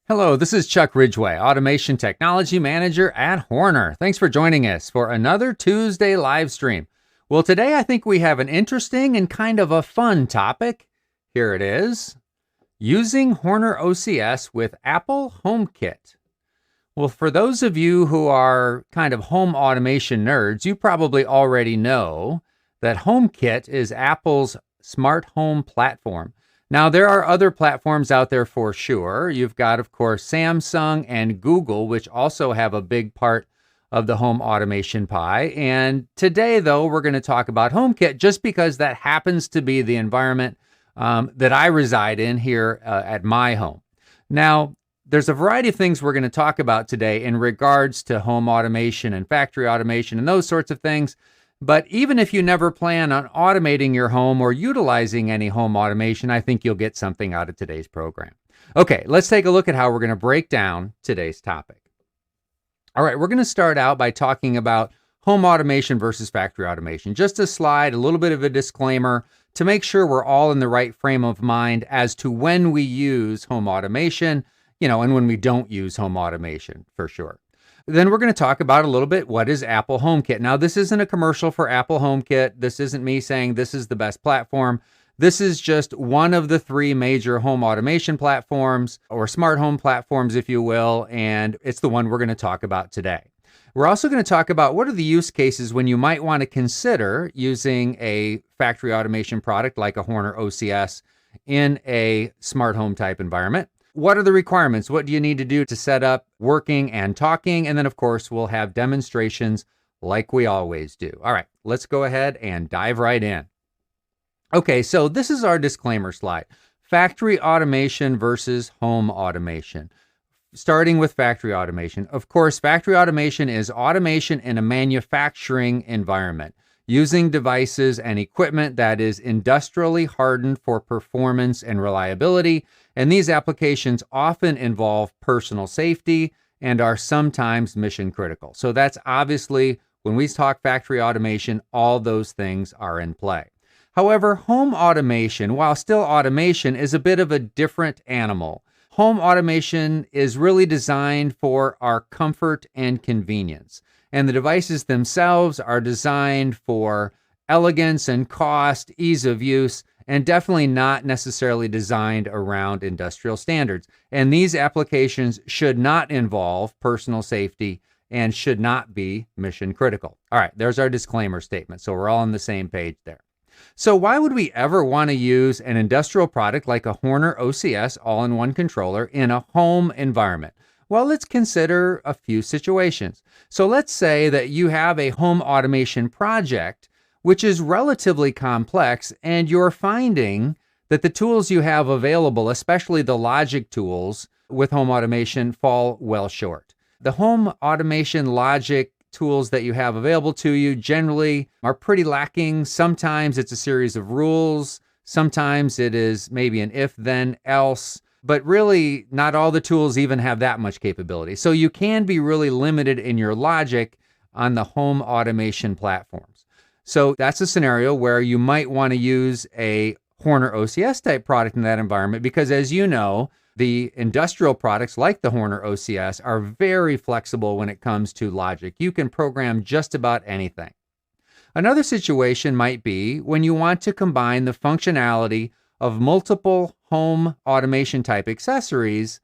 Hello, this is Chuck Ridgway, Automation Technology Manager at Horner. Thanks for joining us for another Tuesday live stream. Well, today I think we have an interesting and kind of a fun topic. Here it is, using Horner OCS with Apple HomeKit. Well, for those of you who are kind of home automation nerds, you probably already know that HomeKit is Apple's smart home platform. Now, there are other platforms out there for sure. You've got, of course, Samsung and Google, which also have a big part of the home automation pie. And today, though, we're going to talk about HomeKit just because that happens to be the environment that I reside in here at my home. Now, there's a variety of things we're going to talk about today in regards to home automation and factory automation and those sorts of things. But even if you never plan on automating your home or utilizing any home automation, I think you'll get something out of today's program. Okay, let's take a look at how we're going to break down today's topic. All right, we're going to start out by talking about home automation versus factory automation. Just a slide, a little bit of a disclaimer to make sure we're all in the right frame of mind as to when we use home automation, and when we don't use home automation for sure. Then we're going to talk about a little bit, what is Apple HomeKit? Now, this isn't a commercial for Apple HomeKit. This isn't me saying this is the best platform. This is just one of the three major home automation platforms, or smart home platforms, if you will, and it's the one we're going to talk about today. We're also going to talk about what are the use cases when you might want to consider using a factory automation product like a Horner OCS in a smart home type environment. What are the requirements? What do you need to do to set up working and talking? And then, of course, we'll have demonstrations like we always do. All right, let's go ahead and dive right in. Okay, so this is our disclaimer slide. Factory automation versus home automation. Starting with factory automation. Of course, factory automation is automation in a manufacturing environment, using devices and equipment that is industrially hardened for performance and reliability. And these applications often involve personal safety and are sometimes mission critical. So that's obviously, when we talk factory automation, all those things are in play. However, home automation, while still automation, is a bit of a different animal. Home automation is really designed for our comfort and convenience. And the devices themselves are designed for elegance and cost, ease of use, and definitely not necessarily designed around industrial standards. And these applications should not involve personal safety and should not be mission critical. All right, there's our disclaimer statement. So we're all on the same page there. So why would we ever want to use an industrial product like a Horner OCS All-in-one Controller in a home environment? Well, let's consider a few situations. So let's say that you have a home automation project which is relatively complex, and you're finding that the tools you have available, especially the logic tools with home automation, fall well short. The home automation logic tools that you have available to you generally are pretty lacking. Sometimes it's a series of rules. Sometimes it is maybe an if, then, else. But really, not all the tools even have that much capability. So you can be really limited in your logic on the home automation platforms. So that's a scenario where you might want to use a Horner OCS type product in that environment because, as you know, the industrial products like the Horner OCS are very flexible when it comes to logic. You can program just about anything. Another situation might be when you want to combine the functionality of multiple home automation type accessories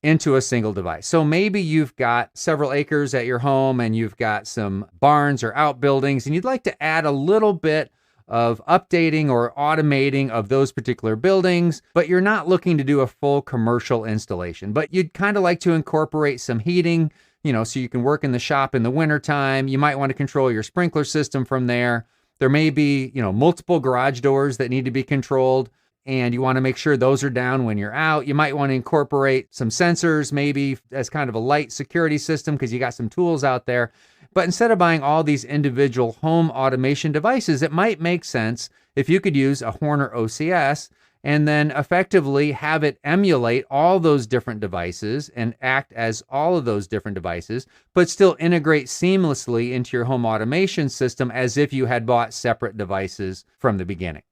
into a single device. So maybe you've got several acres at your home and you've got some barns or outbuildings and you'd like to add a little bit of updating or automating of those particular buildings, but you're not looking to do a full commercial installation. But you'd kind of like to incorporate some heating, so you can work in the shop in the wintertime. You might want to control your sprinkler system from there. There may be, multiple garage doors that need to be controlled, and you want to make sure those are down when you're out. You might want to incorporate some sensors, maybe as kind of a light security system because you got some tools out there. But instead of buying all these individual home automation devices, it might make sense if you could use a Horner OCS and then effectively have it emulate all those different devices and act as all of those different devices, but still integrate seamlessly into your home automation system as if you had bought separate devices from the beginning.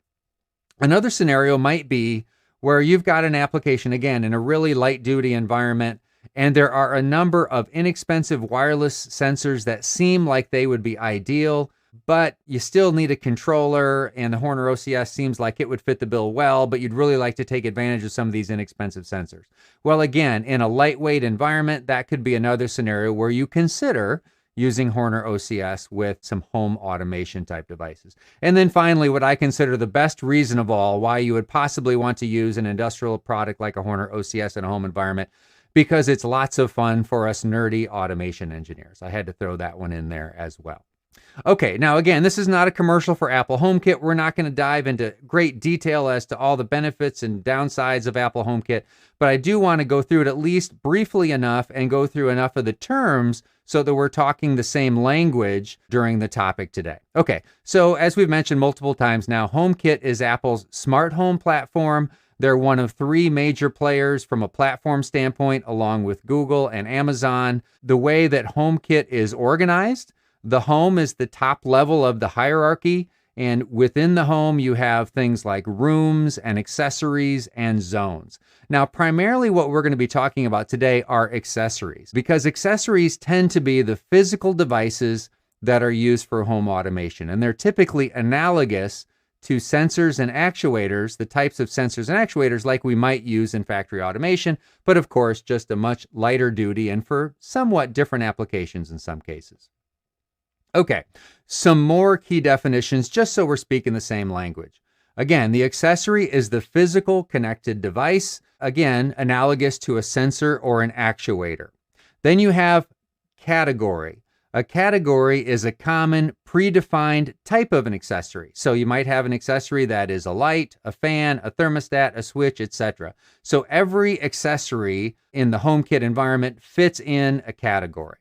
Another scenario might be where you've got an application, again, in a really light duty environment, and there are a number of inexpensive wireless sensors that seem like they would be ideal, but you still need a controller, and the Horner OCS seems like it would fit the bill well, but you'd really like to take advantage of some of these inexpensive sensors. Well, again, in a lightweight environment, that could be another scenario where you consider using Horner OCS with some home automation type devices. And then finally, what I consider the best reason of all why you would possibly want to use an industrial product like a Horner OCS in a home environment, because it's lots of fun for us nerdy automation engineers. I had to throw that one in there as well. Okay, now again, this is not a commercial for Apple HomeKit. We're not going to dive into great detail as to all the benefits and downsides of Apple HomeKit, but I do want to go through it at least briefly enough and go through enough of the terms so that we're talking the same language during the topic today. Okay, so as we've mentioned multiple times now, HomeKit is Apple's smart home platform. They're one of three major players from a platform standpoint, along with Google and Amazon. The way that HomeKit is organized, the home is the top level of the hierarchy, and within the home, you have things like rooms and accessories and zones. Now, primarily what we're going to be talking about today are accessories, because accessories tend to be the physical devices that are used for home automation, and they're typically analogous to sensors and actuators, the types of sensors and actuators like we might use in factory automation, but of course, just a much lighter duty and for somewhat different applications in some cases. Okay, some more key definitions just so we're speaking the same language. Again, the accessory is the physical connected device, again, analogous to a sensor or an actuator. Then you have category. A category is a common predefined type of an accessory. So you might have an accessory that is a light, a fan, a thermostat, a switch, etc. So every accessory in the HomeKit environment fits in a category.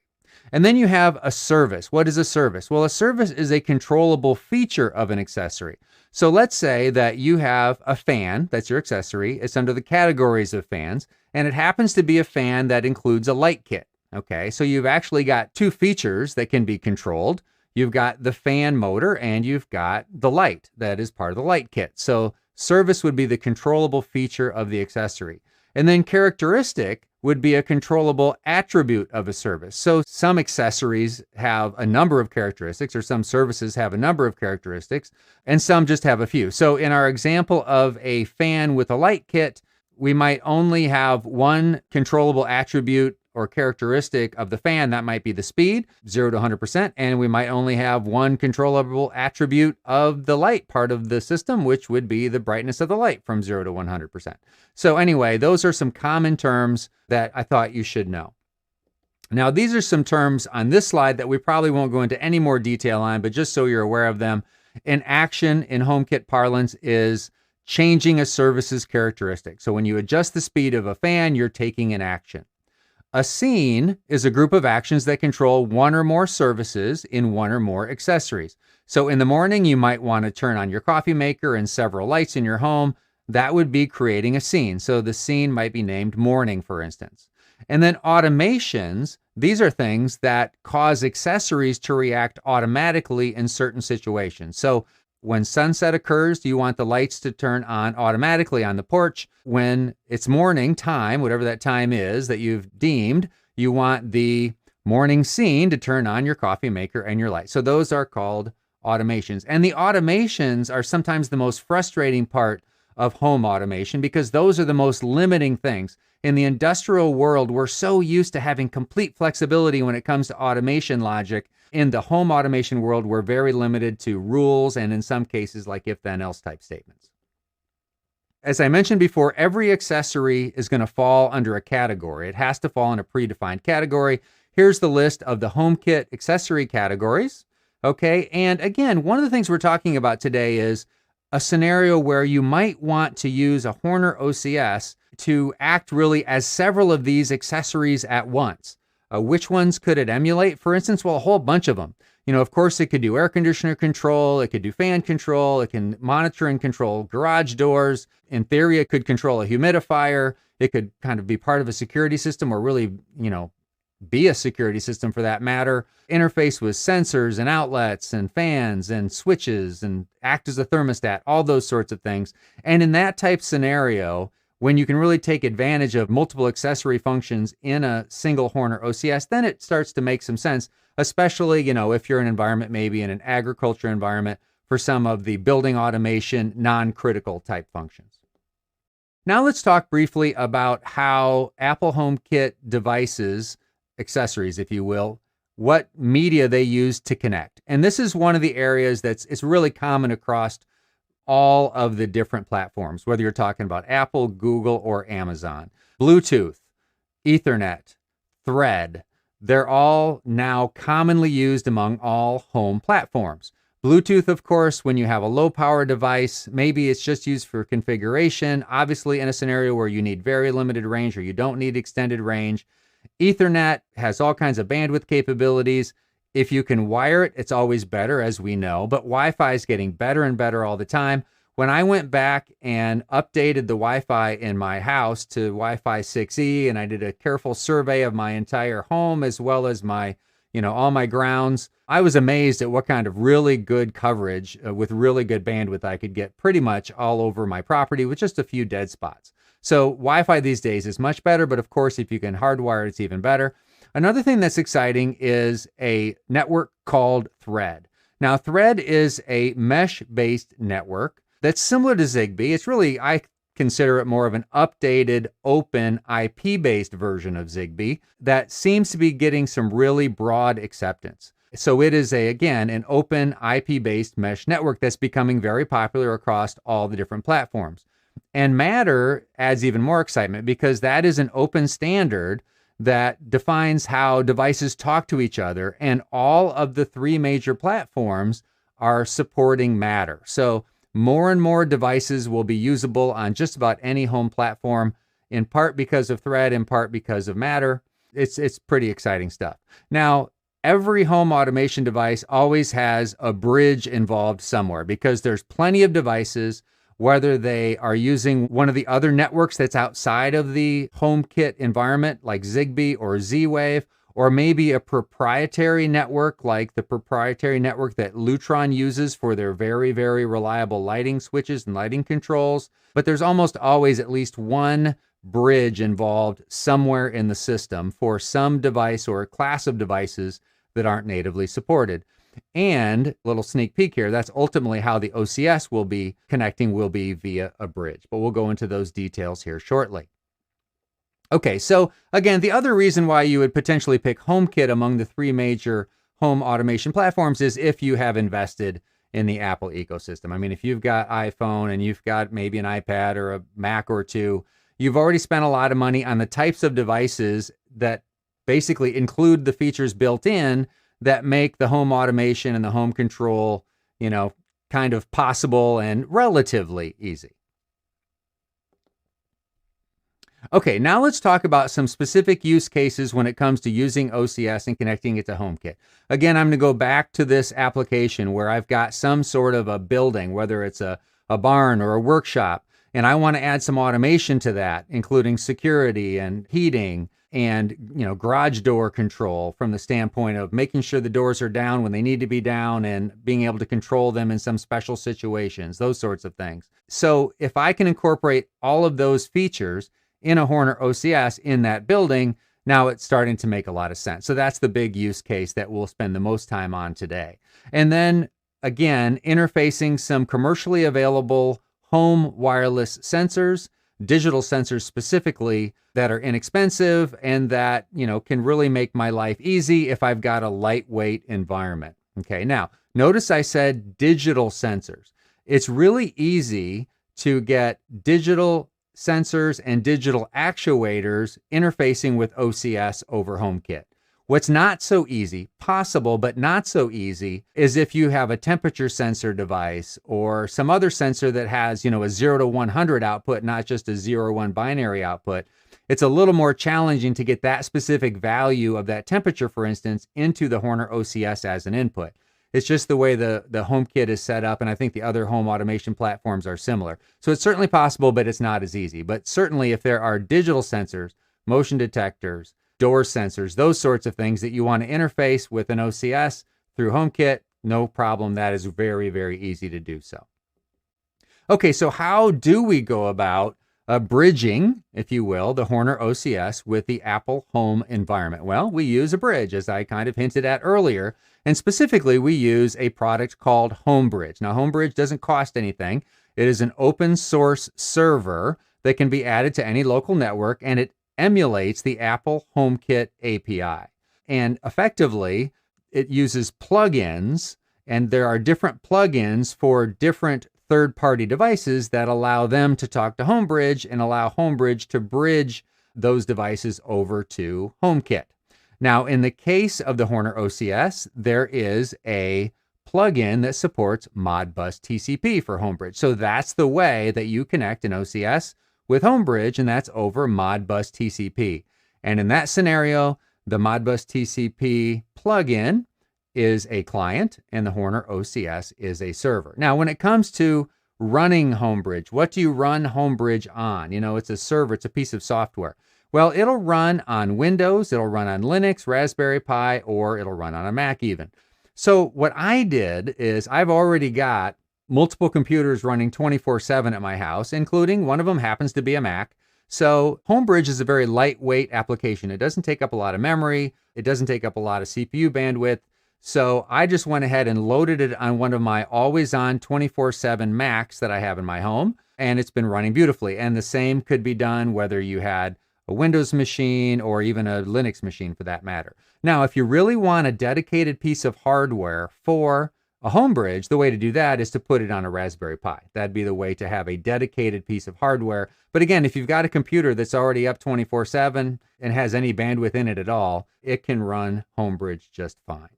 And then you have a service. What is a service? Well, a service is a controllable feature of an accessory. So let's say that you have a fan, that's your accessory. It's under the categories of fans, and it happens to be a fan that includes a light kit. Okay, so you've actually got two features that can be controlled. You've got the fan motor and you've got the light that is part of the light kit. So service would be the controllable feature of the accessory. And then characteristic would be a controllable attribute of a service. So some accessories have a number of characteristics, or some services have a number of characteristics, and some just have a few. So in our example of a fan with a light kit, we might only have one controllable attribute or characteristic of the fan. That might be the speed, 0 to 100%, and we might only have one controllable attribute of the light part of the system, which would be the brightness of the light from 0 to 100%. So anyway, those are some common terms that I thought you should know. Now, these are some terms on this slide that we probably won't go into any more detail on, but just so you're aware of them. An action in HomeKit parlance is changing a service's characteristic. So when you adjust the speed of a fan, you're taking an action. A scene is a group of actions that control one or more services in one or more accessories. So in the morning, you might want to turn on your coffee maker and several lights in your home. That would be creating a scene. So the scene might be named morning, for instance. And then automations, these are things that cause accessories to react automatically in certain situations. So when sunset occurs, do you want the lights to turn on automatically on the porch? When it's morning time, whatever that time is that you've deemed, you want the morning scene to turn on your coffee maker and your light. So those are called automations. And the automations are sometimes the most frustrating part of home automation because those are the most limiting things. In the industrial world, we're so used to having complete flexibility when it comes to automation logic. In the home automation world, we're very limited to rules and in some cases like if-then-else type statements. As I mentioned before, every accessory is going to fall under a category. It has to fall in a predefined category. Here's the list of the HomeKit accessory categories. Okay, and again, one of the things we're talking about today is a scenario where you might want to use a Horner OCS to act really as several of these accessories at once. Which ones could it emulate? For instance, well, a whole bunch of them. You know, of course, it could do air conditioner control, it could do fan control, it can monitor and control garage doors. In theory, it could control a humidifier. It could kind of be part of a security system or really, be a security system for that matter, interface with sensors and outlets and fans and switches and act as a thermostat, all those sorts of things. And in that type scenario, when you can really take advantage of multiple accessory functions in a single Horner OCS, then it starts to make some sense, especially, if you're in an environment, maybe in an agriculture environment, for some of the building automation, non-critical type functions. Now let's talk briefly about how Apple HomeKit devices, accessories, if you will, what media they use to connect. And this is one of the areas it's really common across all of the different platforms, whether you're talking about Apple, Google, or Amazon. Bluetooth, Ethernet, Thread, they're all now commonly used among all home platforms. Bluetooth, of course, when you have a low power device, maybe it's just used for configuration, obviously in a scenario where you need very limited range or you don't need extended range. Ethernet has all kinds of bandwidth capabilities. If you can wire it, it's always better, as we know, but Wi-Fi is getting better and better all the time. When I went back and updated the Wi-Fi in my house to Wi-Fi 6E, and I did a careful survey of my entire home as well as my, all my grounds, I was amazed at what kind of really good coverage with really good bandwidth I could get pretty much all over my property with just a few dead spots. So Wi-Fi these days is much better, but of course, if you can hardwire it, it's even better. Another thing that's exciting is a network called Thread. Now, Thread is a mesh-based network that's similar to Zigbee. It's really, I consider it more of an updated, open, IP-based version of Zigbee that seems to be getting some really broad acceptance. So it is, again, an open IP-based mesh network that's becoming very popular across all the different platforms. And Matter adds even more excitement because that is an open standard that defines how devices talk to each other, and all of the three major platforms are supporting Matter. So more and more devices will be usable on just about any home platform, in part because of Thread, in part because of Matter. It's pretty exciting stuff. Now, every home automation device always has a bridge involved somewhere because there's plenty of devices, whether they are using one of the other networks that's outside of the HomeKit environment, like Zigbee or Z-Wave, or maybe a proprietary network like the proprietary network that Lutron uses for their very, very reliable lighting switches and lighting controls. But there's almost always at least one bridge involved somewhere in the system for some device or a class of devices that aren't natively supported. And little sneak peek here, that's ultimately how the OCS will be connecting, will be via a bridge. But we'll go into those details here shortly. Okay, so again, the other reason why you would potentially pick HomeKit among the three major home automation platforms is if you have invested in the Apple ecosystem. I mean, if you've got iPhone and you've got maybe an iPad or a Mac or two, you've already spent a lot of money on the types of devices that basically include the features built in that make the home automation and the home control, kind of possible and relatively easy. Okay, now let's talk about some specific use cases when it comes to using OCS and connecting it to HomeKit. Again, I'm going to go back to this application where I've got some sort of a building, whether it's a barn or a workshop, and I want to add some automation to that, including security and heating and garage door control from the standpoint of making sure the doors are down when they need to be down and being able to control them in some special situations, those sorts of things. So if I can incorporate all of those features in a Horner OCS in that building, now it's starting to make a lot of sense. So that's the big use case that we'll spend the most time on today. And then again, interfacing some commercially available home wireless sensors, digital sensors specifically, that are inexpensive and that, can really make my life easy if I've got a lightweight environment. Okay, now notice I said digital sensors. It's really easy to get digital sensors and digital actuators interfacing with OCS over HomeKit. What's not so easy, possible but not so easy, is if you have a temperature sensor device or some other sensor that has, a 0 to 100 output, not just a 0 or 1 binary output. It's a little more challenging to get that specific value of that temperature, for instance, into the Horner OCS as an input. It's just the way the HomeKit is set up, and I think the other home automation platforms are similar. So it's certainly possible, but it's not as easy. But certainly if there are digital sensors, motion detectors, door sensors, those sorts of things that you want to interface with an OCS through HomeKit. No problem. That is very, very easy to do so. Okay, so how do we go about bridging, if you will, the Horner OCS with the Apple home environment? Well, we use a bridge, as I kind of hinted at earlier, and specifically we use a product called Homebridge. Now, Homebridge doesn't cost anything. It is an open source server that can be added to any local network, and it emulates the Apple HomeKit API. And effectively, it uses plugins, and there are different plugins for different third-party devices that allow them to talk to Homebridge and allow Homebridge to bridge those devices over to HomeKit. Now, in the case of the Horner OCS, there is a plugin that supports Modbus TCP for Homebridge. So that's the way that you connect an OCS with Homebridge, and that's over Modbus TCP. And in that scenario, the Modbus TCP plugin is a client and the Horner OCS is a server. Now, when it comes to running Homebridge, what do you run Homebridge on? You know, it's a server, it's a piece of software. Well, it'll run on Windows, it'll run on Linux, Raspberry Pi, or it'll run on a Mac even. So what I did is I've already got multiple computers running 24/7 at my house, including one of them happens to be a Mac. So Homebridge is a very lightweight application. It doesn't take up a lot of memory. It doesn't take up a lot of CPU bandwidth. So I just went ahead and loaded it on one of my always-on 24/7 Macs that I have in my home, and it's been running beautifully. And the same could be done whether you had a Windows machine or even a Linux machine for that matter. Now, if you really want a dedicated piece of hardware for a Homebridge, the way to do that is to put it on a Raspberry Pi. That'd be the way to have a dedicated piece of hardware. But again, if you've got a computer that's already up 24/7 and has any bandwidth in it at all, it can run Homebridge just fine.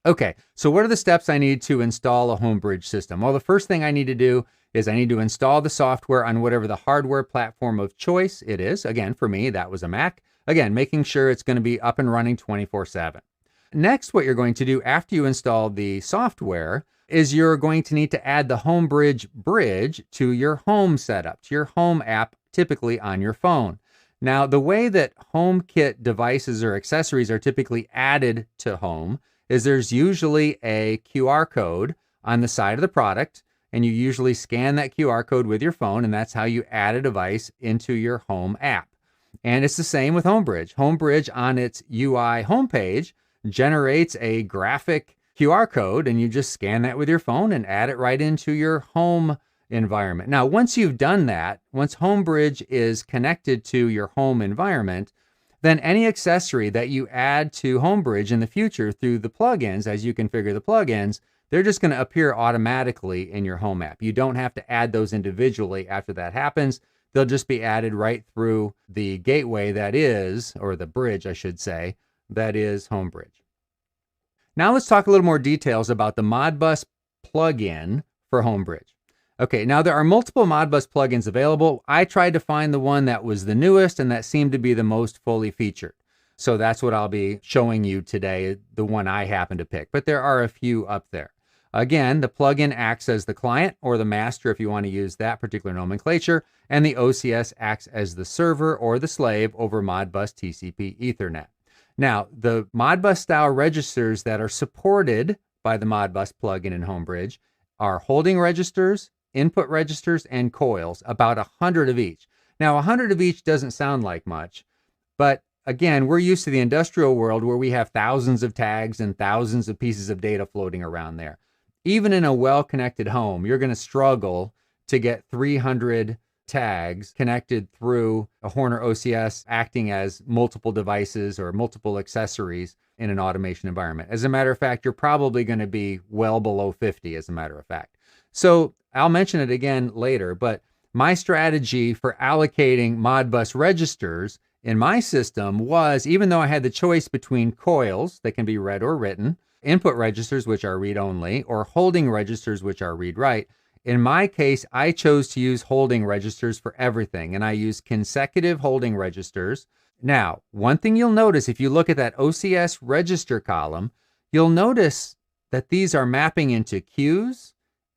Okay, so what are the steps I need to install a Homebridge system? Well, the first thing I need to do is I need to install the software on whatever the hardware platform of choice it is. Again, for me, that was a Mac. Again, making sure it's going to be up and running 24/7. Next, what you're going to do after you install the software is you're going to need to add the Homebridge bridge to your home setup, to your home app, typically on your phone. Now, the way that HomeKit devices or accessories are typically added to home is there's usually a QR code on the side of the product, and you usually scan that QR code with your phone, and that's how you add a device into your home app. And it's the same with Homebridge. Homebridge on its UI homepage generates a graphic QR code, and you just scan that with your phone and add it right into your home environment. Now, once you've done that, once Homebridge is connected to your home environment, then any accessory that you add to Homebridge in the future through the plugins, as you configure the plugins, they're just going to appear automatically in your home app. You don't have to add those individually after that happens. They'll just be added right through the gateway that is, or the bridge, I should say, that is Homebridge. Now let's talk a little more details about the Modbus plugin for Homebridge. Okay, now there are multiple Modbus plugins available. I tried to find the one that was the newest and that seemed to be the most fully featured. So that's what I'll be showing you today, the one I happen to pick. But there are a few up there. Again, the plugin acts as the client or the master if you want to use that particular nomenclature, and the OCS acts as the server or the slave over Modbus TCP Ethernet. Now, the Modbus style registers that are supported by the Modbus plugin in Homebridge are holding registers, input registers, and coils, about 100 of each. Now, 100 of each doesn't sound like much, but again, we're used to the industrial world where we have thousands of tags and thousands of pieces of data floating around there. Even in a well-connected home, you're going to struggle to get 300 tags connected through a Horner OCS acting as multiple devices or multiple accessories in an automation environment. As a matter of fact, you're probably going to be well below 50, as a matter of fact. So I'll mention it again later, but my strategy for allocating Modbus registers in my system was, even though I had the choice between coils that can be read or written, input registers, which are read-only, or holding registers, which are read-write, in my case, I chose to use holding registers for everything, and I use consecutive holding registers. Now, one thing you'll notice if you look at that OCS register column, you'll notice that these are mapping into Qs,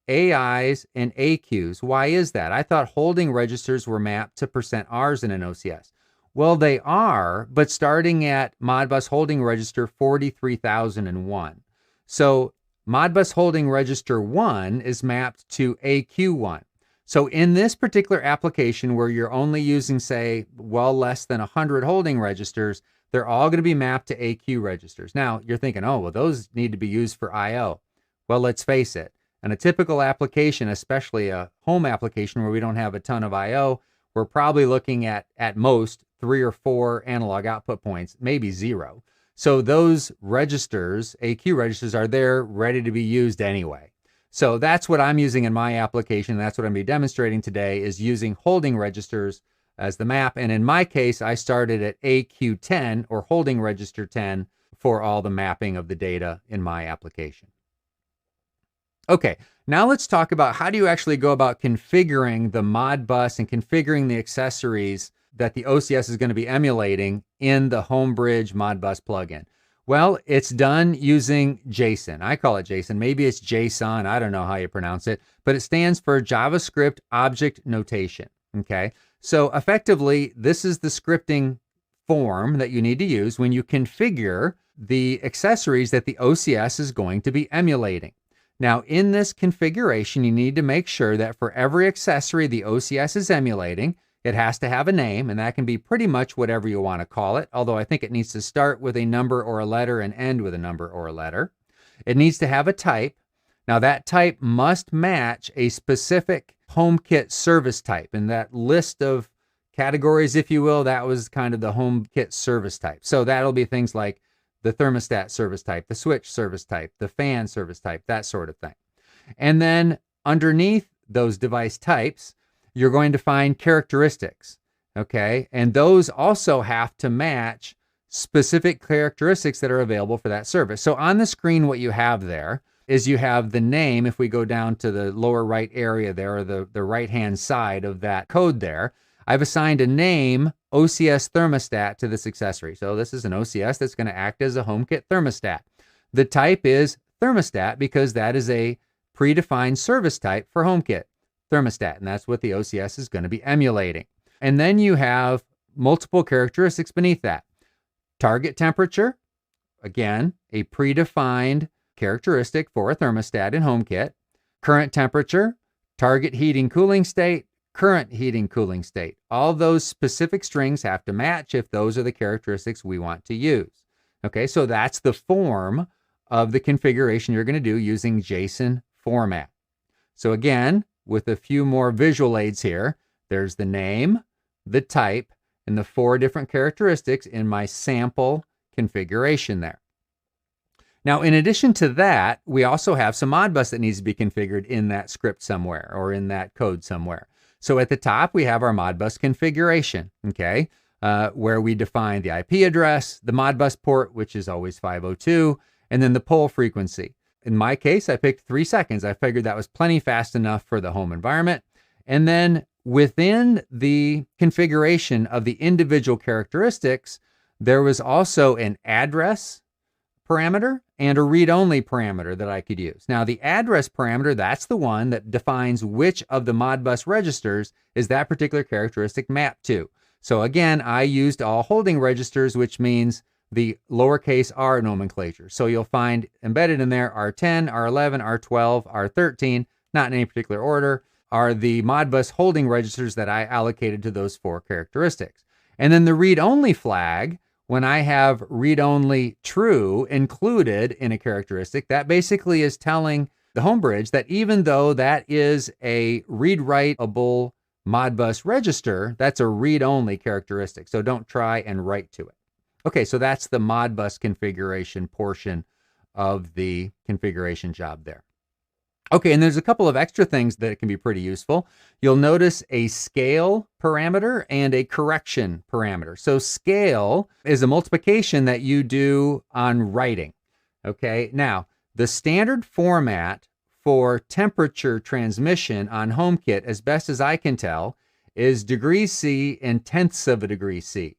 AIs, and AQs. Why is that? I thought holding registers were mapped to %Rs in an OCS. Well, they are, but starting at Modbus holding register 43,001. So Modbus holding register 1 is mapped to AQ1. So in this particular application where you're only using, say, well less than 100 holding registers, they're all going to be mapped to AQ registers. Now, you're thinking, oh, well, those need to be used for I/O. Well, let's face it. In a typical application, especially a home application where we don't have a ton of I/O, we're probably looking at most 3 or 4 analog output points, maybe 0. So those registers, AQ registers, are there ready to be used anyway. So that's what I'm using in my application. That's what I'm going to be demonstrating today, is using holding registers as the map. And in my case, I started at AQ10 or holding register 10 for all the mapping of the data in my application. Okay, now let's talk about how do you actually go about configuring the Modbus and configuring the accessories that the OCS is going to be emulating in the Homebridge Modbus plugin. Well, it's done using JSON. I call it JSON. Maybe it's JSON. I don't know how you pronounce it, but it stands for JavaScript Object Notation. Okay, so effectively, this is the scripting form that you need to use when you configure the accessories that the OCS is going to be emulating. Now, in this configuration, you need to make sure that for every accessory the OCS is emulating, it has to have a name, and that can be pretty much whatever you want to call it, although I think it needs to start with a number or a letter and end with a number or a letter. It needs to have a type. Now, that type must match a specific HomeKit service type. And that list of categories, if you will, that was kind of the HomeKit service type. So that'll be things like the thermostat service type, the switch service type, the fan service type, that sort of thing. And then underneath those device types, you're going to find characteristics, okay? And those also have to match specific characteristics that are available for that service. So on the screen, what you have there is you have the name. If we go down to the lower right area there, or the right-hand side of that code there, I've assigned a name, OCS thermostat, to this accessory. So this is an OCS that's going to act as a HomeKit thermostat. The type is thermostat because that is a predefined service type for HomeKit thermostat, and that's what the OCS is going to be emulating. And then you have multiple characteristics beneath that. Target temperature, again, a predefined characteristic for a thermostat in HomeKit. Current temperature, target heating cooling state, current heating cooling state. All those specific strings have to match if those are the characteristics we want to use. Okay, so that's the form of the configuration you're going to do using JSON format. So again, with a few more visual aids here, there's the name, the type, and the 4 different characteristics in my sample configuration there. Now, in addition to that, we also have some Modbus that needs to be configured in that script somewhere or in that code somewhere. So at the top, we have our Modbus configuration, okay, where we define the IP address, the Modbus port, which is always 502, and then the pole frequency. In my case, I picked 3 seconds. I figured that was plenty fast enough for the home environment. And then within the configuration of the individual characteristics, there was also an address parameter and a read-only parameter that I could use. Now, the address parameter, that's the one that defines which of the Modbus registers is that particular characteristic mapped to. So again, I used all holding registers, which means the lowercase r nomenclature. So you'll find embedded in there R10, R11, R12, R13, not in any particular order, are the Modbus holding registers that I allocated to those 4 characteristics. And then the read-only flag, when I have read-only true included in a characteristic, that basically is telling the Homebridge that even though that is a read-writeable Modbus register, that's a read-only characteristic. So don't try and write to it. Okay, so that's the Modbus configuration portion of the configuration job there. Okay, and there's a couple of extra things that can be pretty useful. You'll notice a scale parameter and a correction parameter. So scale is a multiplication that you do on writing. Okay, now the standard format for temperature transmission on HomeKit, as best as I can tell, is degrees C and tenths of a degree C.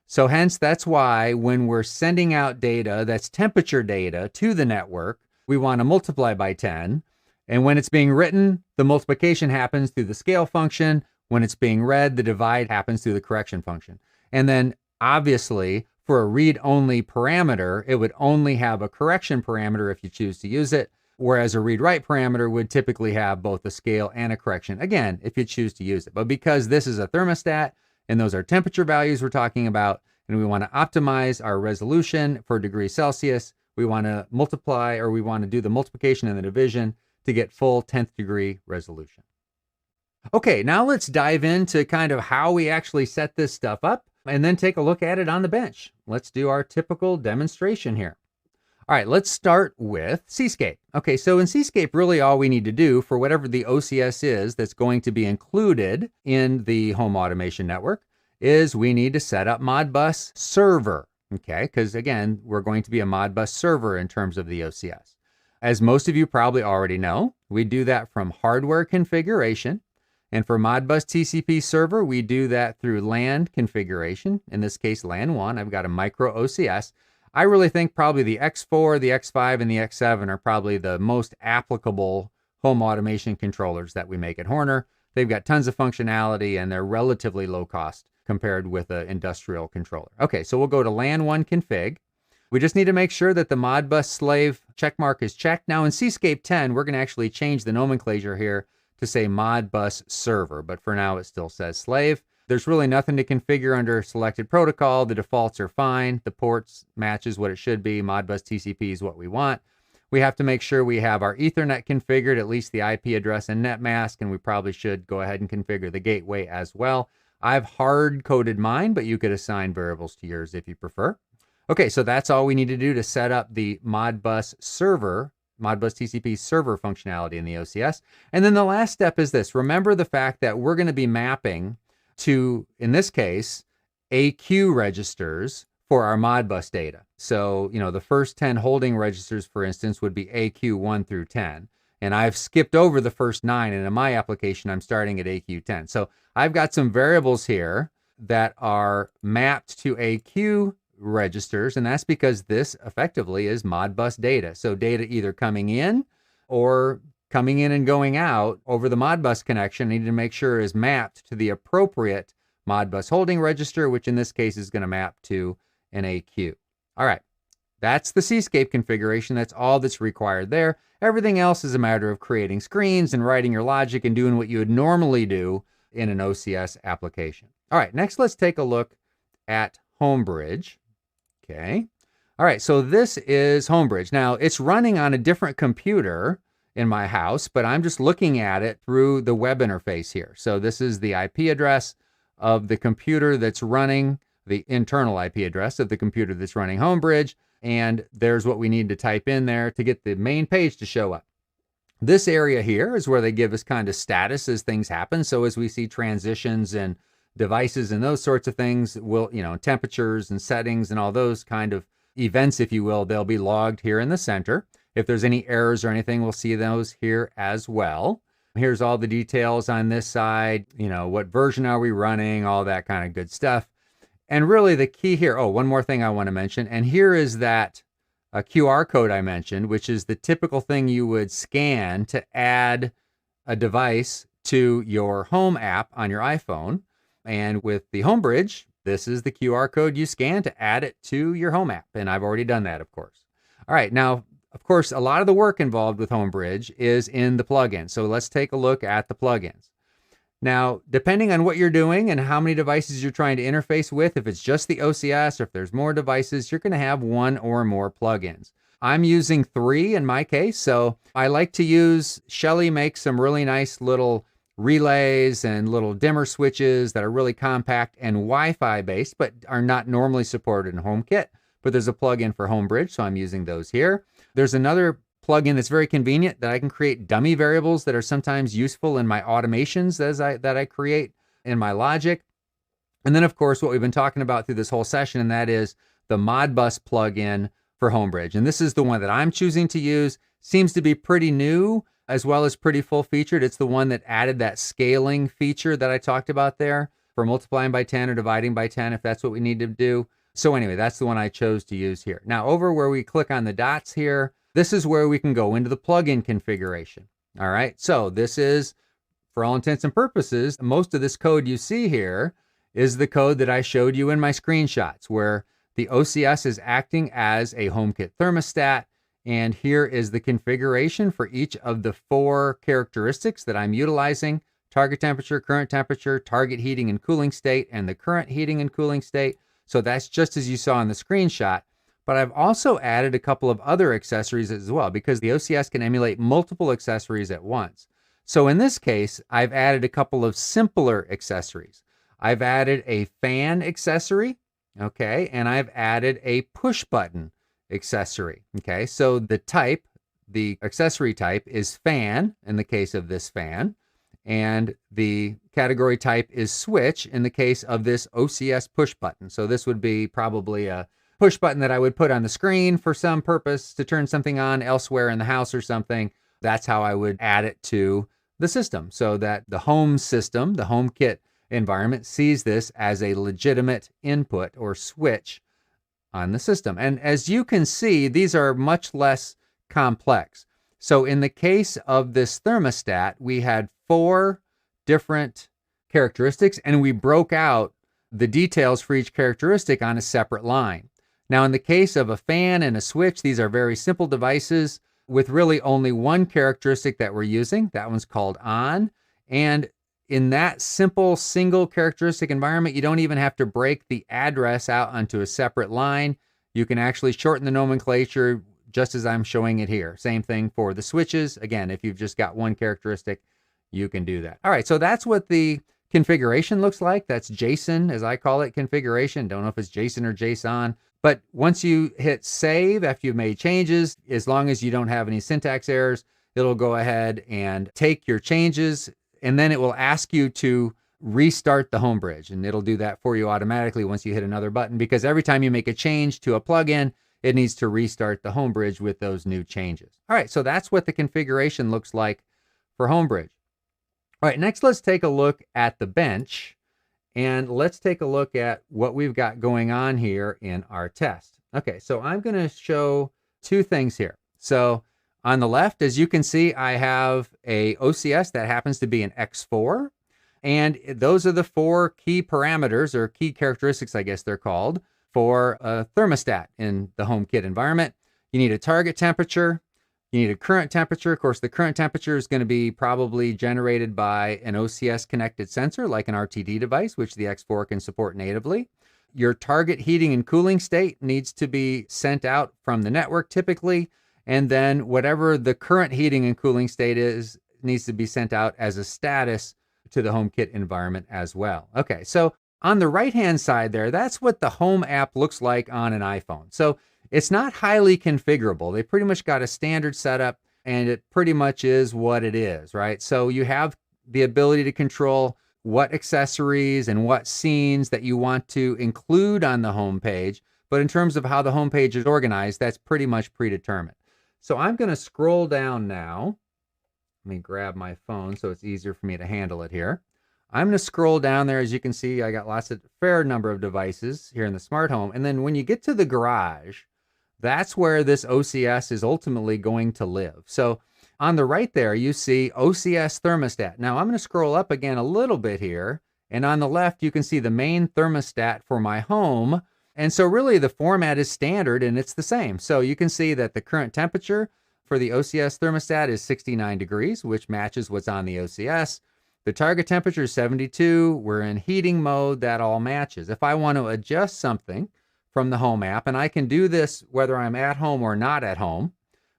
So hence, that's why when we're sending out data that's temperature data to the network, we want to multiply by 10. And when it's being written, the multiplication happens through the scale function. When it's being read, the divide happens through the correction function. And then obviously for a read-only parameter, it would only have a correction parameter if you choose to use it, whereas a read-write parameter would typically have both a scale and a correction, again, if you choose to use it. But because this is a thermostat and those are temperature values we're talking about, and we want to optimize our resolution for degrees Celsius, we want to multiply, or we want to do the multiplication and the division to get full 10th degree resolution. Okay, now let's dive into kind of how we actually set this stuff up and then take a look at it on the bench. Let's do our typical demonstration here. All right, let's start with Seascape. Okay, so in Seascape, really all we need to do for whatever the OCS is that's going to be included in the home automation network is we need to set up Modbus server, okay? Because again, we're going to be a Modbus server in terms of the OCS. As most of you probably already know, we do that from hardware configuration. And for Modbus TCP server, we do that through LAN configuration. In this case, LAN 1. I've got a micro OCS. I really think probably the X4, the X5, and the X7 are probably the most applicable home automation controllers that we make at Horner. They've got tons of functionality and they're relatively low cost compared with an industrial controller. Okay, so we'll go to LAN 1 config. We just need to make sure that the Modbus slave checkmark is checked. Now in Seascape 10, we're going to actually change the nomenclature here to say Modbus server, but for now it still says slave. There's really nothing to configure under selected protocol. The defaults are fine. The ports matches what it should be. Modbus TCP is what we want. We have to make sure we have our Ethernet configured, at least the IP address and net mask, and we probably should go ahead and configure the gateway as well. I've hard-coded mine, but you could assign variables to yours if you prefer. Okay, so that's all we need to do to set up the Modbus server, Modbus TCP server functionality in the OCS. And then the last step is this. Remember the fact that we're going to be mapping to, in this case, AQ registers for our Modbus data. So, the first 10 holding registers, for instance, would be AQ 1 through 10. And I've skipped over the first 9, and in my application, I'm starting at AQ 10. So I've got some variables here that are mapped to AQ registers, and that's because this effectively is Modbus data. So data either coming in or coming in and going out over the Modbus connection, I need to make sure is mapped to the appropriate Modbus holding register, which in this case is going to map to an AQ. All right, that's the Seascape configuration. That's all that's required there. Everything else is a matter of creating screens and writing your logic and doing what you would normally do in an OCS application. All right, next let's take a look at Homebridge. Okay. All right, so this is Homebridge. Now, it's running on a different computer in my house, but I'm just looking at it through the web interface here. So this is the IP address of the computer that's running, the internal IP address of the computer that's running Homebridge, and there's what we need to type in there to get the main page to show up. This area here is where they give us kind of status as things happen. So as we see transitions and devices and those sorts of things, will, temperatures and settings and all those kind of events, if you will, they'll be logged here in the center. If there's any errors or anything, we'll see those here as well. Here's all the details on this side, what version are we running, all that kind of good stuff. And really the key here, one more thing I want to mention, and here is that QR code I mentioned, which is the typical thing you would scan to add a device to your home app on your iPhone. And with the Homebridge, this is the QR code you scan to add it to your home app. And I've already done that, of course. All right, now, of course, a lot of the work involved with Homebridge is in the plugin. So let's take a look at the plugins. Now, depending on what you're doing and how many devices you're trying to interface with, if it's just the OCS or if there's more devices, you're going to have one or more plugins. I'm using 3 in my case, so I like to use, Shelly makes some really nice little relays and little dimmer switches that are really compact and Wi-Fi based, but are not normally supported in HomeKit. But there's a plugin for Homebridge, so I'm using those here. There's another plugin that's very convenient that I can create dummy variables that are sometimes useful in my automations that I create in my logic. And then, of course, what we've been talking about through this whole session, and that is the Modbus plugin for Homebridge. And this is the one that I'm choosing to use. Seems to be pretty new, as well as pretty full-featured. It's the one that added that scaling feature that I talked about there for multiplying by 10 or dividing by 10, if that's what we need to do. So anyway, that's the one I chose to use here. Now, over where we click on the dots here, this is where we can go into the plugin configuration. All right, so this is, for all intents and purposes, most of this code you see here is the code that I showed you in my screenshots, where the OCS is acting as a HomeKit thermostat. And here is the configuration for each of the 4 characteristics that I'm utilizing: target temperature, current temperature, target heating and cooling state, and the current heating and cooling state. So that's just as you saw in the screenshot. But I've also added a couple of other accessories as well, because the OCS can emulate multiple accessories at once. So in this case, I've added a couple of simpler accessories. I've added a fan accessory, okay, and I've added a push button accessory, okay. So the accessory type is fan in the case of this fan, and the category type is switch in the case of this OCS push button. So this would be probably a push button that I would put on the screen for some purpose to turn something on elsewhere in the house or something. That's how I would add it to the system, so that the home system, the HomeKit environment, sees this as a legitimate input or switch on the system. And as you can see, these are much less complex. So in the case of this thermostat, we had 4 different characteristics, and we broke out the details for each characteristic on a separate line. Now, in the case of a fan and a switch, these are very simple devices with really only one characteristic that we're using. That one's called on. And in that simple single characteristic environment, you don't even have to break the address out onto a separate line. You can actually shorten the nomenclature just as I'm showing it here. Same thing for the switches. Again, if you've just got one characteristic, you can do that. All right, so that's what the configuration looks like. That's JSON, as I call it, configuration. Don't know if it's JSON or JSON. But once you hit save after you've made changes, as long as you don't have any syntax errors, it'll go ahead and take your changes, and then it will ask you to restart the Homebridge, and it'll do that for you automatically once you hit another button, because every time you make a change to a plugin, it needs to restart the Homebridge with those new changes. All right, so that's what the configuration looks like for Homebridge. All right, next let's take a look at the bench, and let's take a look at what we've got going on here in our test. Okay, so I'm going to show 2 things here. So on the left, as you can see, I have a OCS that happens to be an X4, and those are the 4 key parameters, or key characteristics, I guess they're called, for a thermostat in the HomeKit environment. You need a target temperature. You need a current temperature. Of course, the current temperature is going to be probably generated by an OCS connected sensor like an RTD device, which the X4 can support natively. Your target heating and cooling state needs to be sent out from the network typically, and then whatever the current heating and cooling state is needs to be sent out as a status to the HomeKit environment as well. Okay, so on the right-hand side there, that's what the Home app looks like on an iPhone. So it's not highly configurable. They pretty much got a standard setup, and it pretty much is what it is, right? So you have the ability to control what accessories and what scenes that you want to include on the home page. But in terms of how the home page is organized, that's pretty much predetermined. So I'm going to scroll down now. Let me grab my phone so it's easier for me to handle it here. I'm going to scroll down there. As you can see, I got fair number of devices here in the smart home. And then when you get to the garage, that's where this OCS is ultimately going to live. So on the right there, you see OCS thermostat. Now I'm going to scroll up again a little bit here. And on the left, you can see the main thermostat for my home. And so really the format is standard and it's the same. So you can see that the current temperature for the OCS thermostat is 69 degrees, which matches what's on the OCS. The target temperature is 72. We're in heating mode. That all matches. If I want to adjust something from the Home app, and I can do this whether I'm at home or not at home,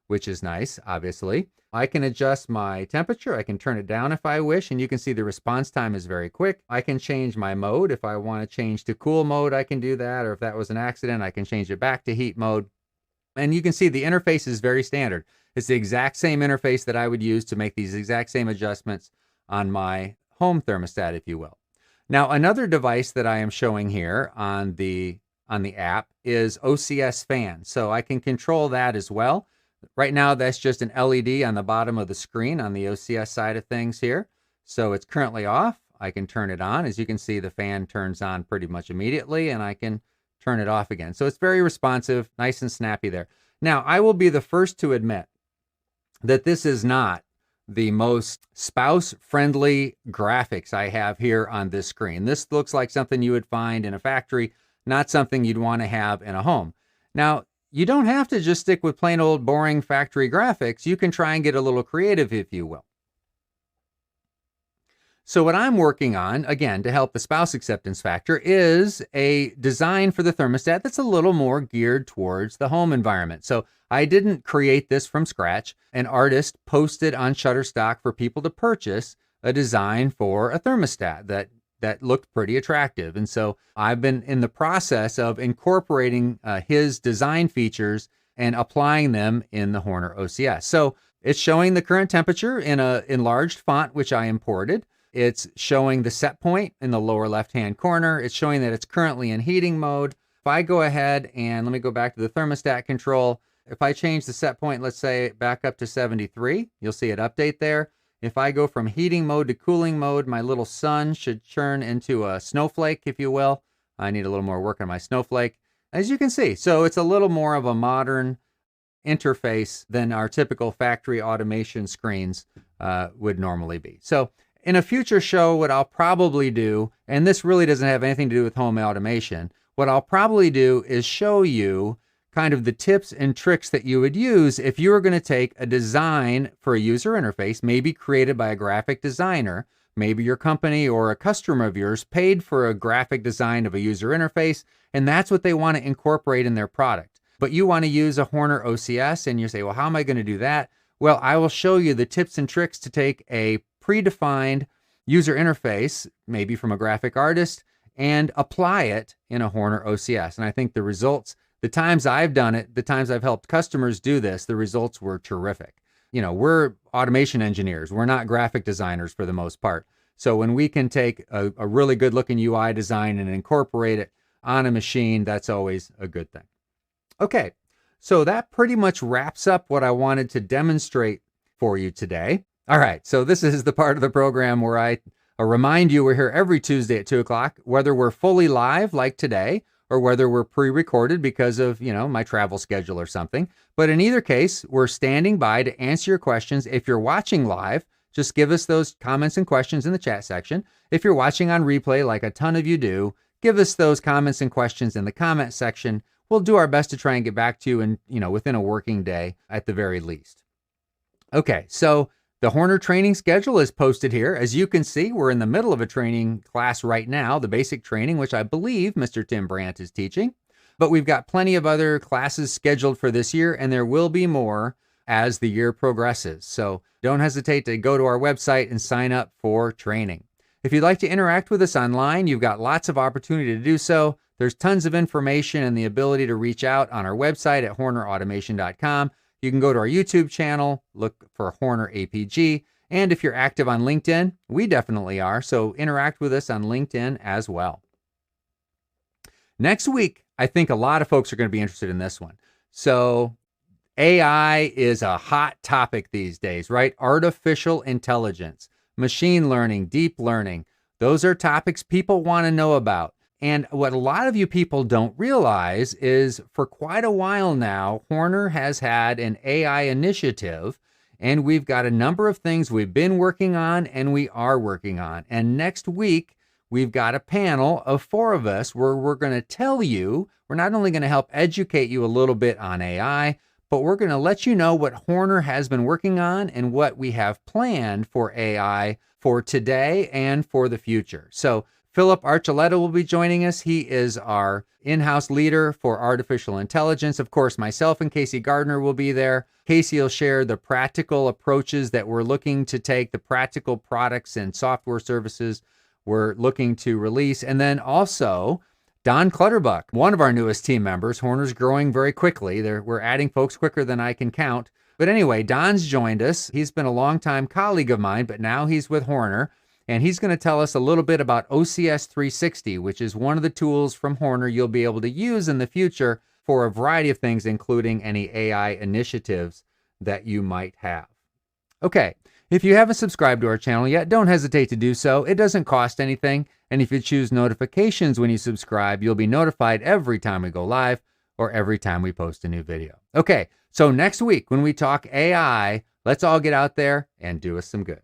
which is nice, obviously. I can adjust my temperature. I can turn it down if I wish, and you can see the response time is very quick. I can change my mode. If I want to change to cool mode, I can do that, or if that was an accident, I can change it back to heat mode. And you can see the interface is very standard. It's the exact same interface that I would use to make these exact same adjustments on my home thermostat, if you will. Now, another device that I am showing here on the app is OCS fan. So I can control that as well. Right now, that's just an LED on the bottom of the screen on the OCS side of things here. So it's currently off. I can turn it on. As you can see, the fan turns on pretty much immediately, and I can turn it off again. So it's very responsive, nice and snappy there. Now, I will be the first to admit that this is not the most spouse-friendly graphics I have here on this screen. This looks like something you would find in a factory, not something you'd want to have in a home. Now, you don't have to just stick with plain old boring factory graphics. You can try and get a little creative, if you will. So what I'm working on, again, to help the spouse acceptance factor, is a design for the thermostat that's a little more geared towards the home environment. So I didn't create this from scratch. An artist posted on Shutterstock for people to purchase a design for a thermostat that looked pretty attractive. And so I've been in the process of incorporating his design features and applying them in the Horner OCS. So it's showing the current temperature in an enlarged font, which I imported. It's showing the set point in the lower left-hand corner. It's showing that it's currently in heating mode. If I go ahead and let me go back to the thermostat control, if I change the set point, let's say back up to 73, you'll see it update there. If I go from heating mode to cooling mode, my little sun should turn into a snowflake, if you will. I need a little more work on my snowflake. As you can see, so it's a little more of a modern interface than our typical factory automation screens would normally be. So in a future show, what I'll probably do, and this really doesn't have anything to do with home automation, what I'll probably do is show you kind of the tips and tricks that you would use if you were going to take a design for a user interface, maybe created by a graphic designer. Maybe your company or a customer of yours paid for a graphic design of a user interface, and that's what they want to incorporate in their product. But you want to use a Horner OCS, and you say, well, how am I going to do that? Well, I will show you the tips and tricks to take a predefined user interface, maybe from a graphic artist, and apply it in a Horner OCS. And I think the results, the times I've done it, the times I've helped customers do this, the results were terrific. You know, we're automation engineers. We're not graphic designers for the most part. So when we can take a really good looking UI design and incorporate it on a machine, that's always a good thing. Okay, so that pretty much wraps up what I wanted to demonstrate for you today. All right, so this is the part of the program where I remind you we're here every Tuesday at 2 o'clock, whether we're fully live like today or whether we're pre-recorded because of, you know, my travel schedule or something. But in either case, we're standing by to answer your questions. If you're watching live, just give us those comments and questions in the chat section. If you're watching on replay, like a ton of you do, give us those comments and questions in the comment section. We'll do our best to try and get back to you in, you know, within a working day at the very least. Okay, so the Horner training schedule is posted here. As you can see, we're in the middle of a training class right now, the basic training, which I believe Mr. Tim Brandt is teaching. But we've got plenty of other classes scheduled for this year, and there will be more as the year progresses. So don't hesitate to go to our website and sign up for training. If you'd like to interact with us online, you've got lots of opportunity to do so. There's tons of information and the ability to reach out on our website at hornerautomation.com. You can go to our YouTube channel, look for Horner APG, and if you're active on LinkedIn, we definitely are, so interact with us on LinkedIn as well. Next week, I think a lot of folks are going to be interested in this one. So AI is a hot topic these days, right? Artificial intelligence, machine learning, deep learning, those are topics people want to know about. And what a lot of you people don't realize is for quite a while now, Horner has had an AI initiative, and we've got a number of things we've been working on and we are working on. And next week, we've got a panel of 4 of us where we're going to tell you, we're not only going to help educate you a little bit on AI, but we're going to let you know what Horner has been working on and what we have planned for AI for today and for the future. So Philip Archuleta will be joining us. He is our in-house leader for artificial intelligence. Of course, myself and Casey Gardner will be there. Casey will share the practical approaches that we're looking to take, the practical products and software services we're looking to release. And then also Don Clutterbuck, one of our newest team members. Horner's growing very quickly. We're adding folks quicker than I can count. But anyway, Don's joined us. He's been a longtime colleague of mine, but now he's with Horner. And he's going to tell us a little bit about OCS 360, which is one of the tools from Horner you'll be able to use in the future for a variety of things, including any AI initiatives that you might have. Okay, if you haven't subscribed to our channel yet, don't hesitate to do so. It doesn't cost anything. And if you choose notifications when you subscribe, you'll be notified every time we go live or every time we post a new video. Okay, so next week when we talk AI, Let's all get out there and do us some good.